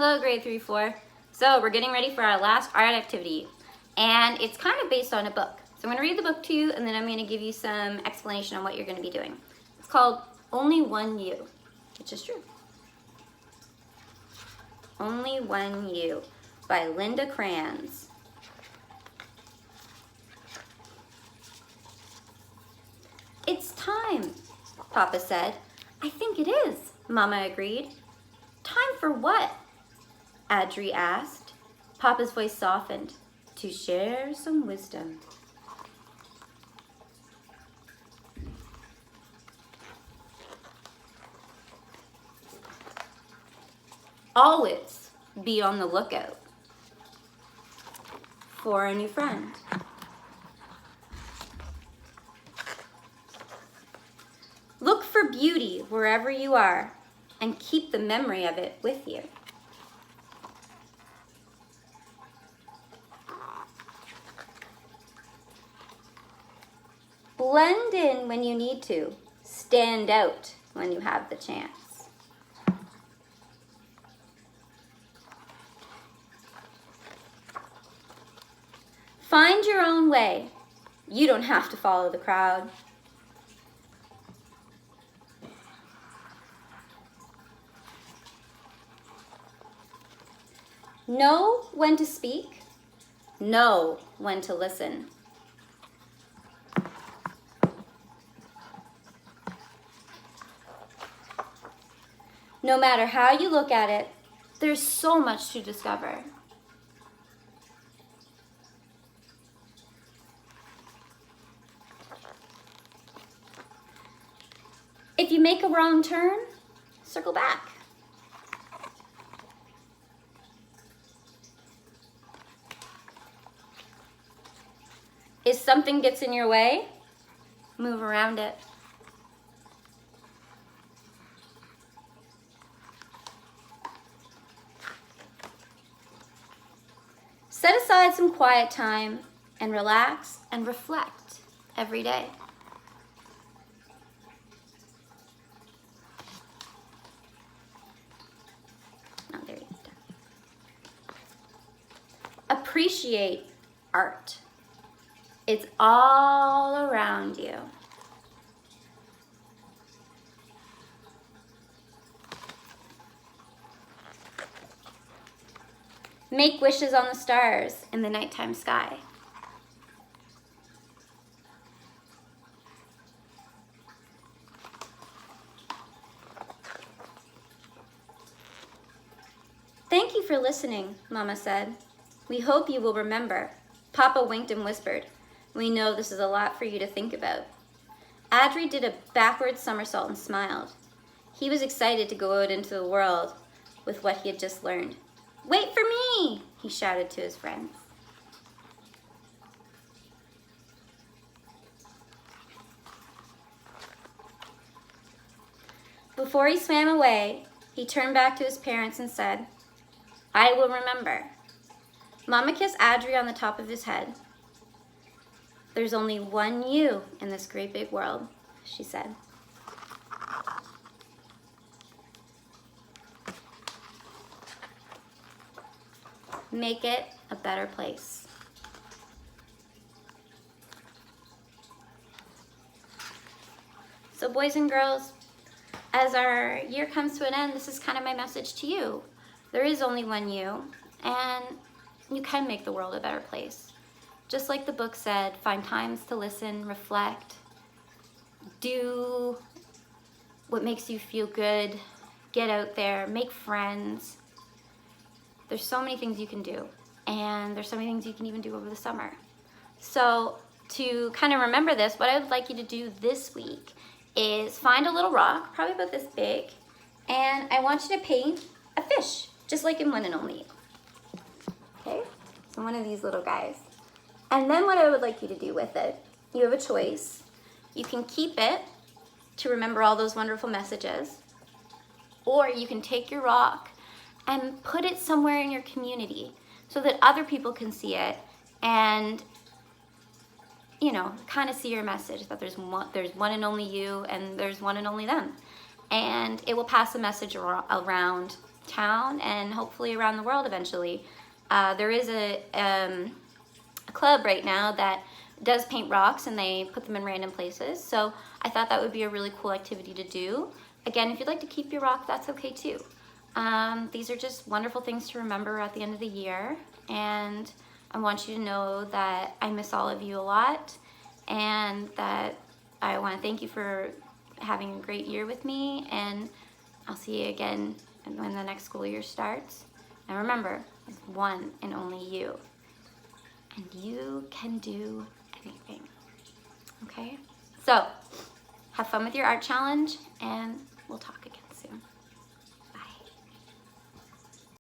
Hello, grade 3-4. So we're getting ready for our last art activity, and it's kind of based on a book. So I'm going to read the book to you, and then I'm going to give you some explanation on what you're going to be doing. It's called Only One You, which is true. Only One You by Linda Kranz. It's time, Papa said. I think it is, Mama agreed. Time for what? Adri asked. Papa's voice softened. To share some wisdom. Always be on the lookout for a new friend. Look for beauty wherever you are and keep the memory of it with you. Blend in when you need to. Stand out when you have the chance. Find your own way. You don't have to follow the crowd. Know when to speak. Know when to listen. No matter how you look at it, there's so much to discover. If you make a wrong turn, circle back. If something gets in your way, move around it. Set aside some quiet time and relax and reflect every day. Oh, there you go. Appreciate art. It's all around you. Make wishes on the stars in the nighttime sky. Thank you for listening, Mama said. We hope you will remember. Papa winked and whispered. We know this is a lot for you to think about. Adri did a backward somersault and smiled. He was excited to go out into the world with what he had just learned. Wait for me, he shouted to his friends. Before he swam away, he turned back to his parents and said, I will remember. Mama kissed Adri on the top of his head. There's only one you in this great big world, she said. Make it a better place. So boys and girls, as our year comes to an end, this is kind of my message to you. There is only one you, and you can make the world a better place. Just like the book said, find times to listen, reflect, do what makes you feel good, get out there, make friends. There's so many things you can do, and there's so many things you can even do over the summer. So to kind of remember this, what I would like you to do this week is find a little rock, probably about this big, and I want you to paint a fish, just like in One and Only You. Okay, so one of these little guys. And then what I would like you to do with it, you have a choice. You can keep it to remember all those wonderful messages, or you can take your rock and put it somewhere in your community so that other people can see it and, you know, kind of see your message that there's one and only you and there's one and only them. And it will pass a message around town and hopefully around the world eventually. There is a club right now that does paint rocks, and they put them in random places. So I thought that would be a really cool activity to do. Again, if you'd like to keep your rock, that's okay too. These are just wonderful things to remember at the end of the year, and I want you to know that I miss all of you a lot, and that I want to thank you for having a great year with me, and I'll see you again when the next school year starts. And remember, it's one and only you, and you can do anything, okay? So, have fun with your art challenge, and we'll talk again.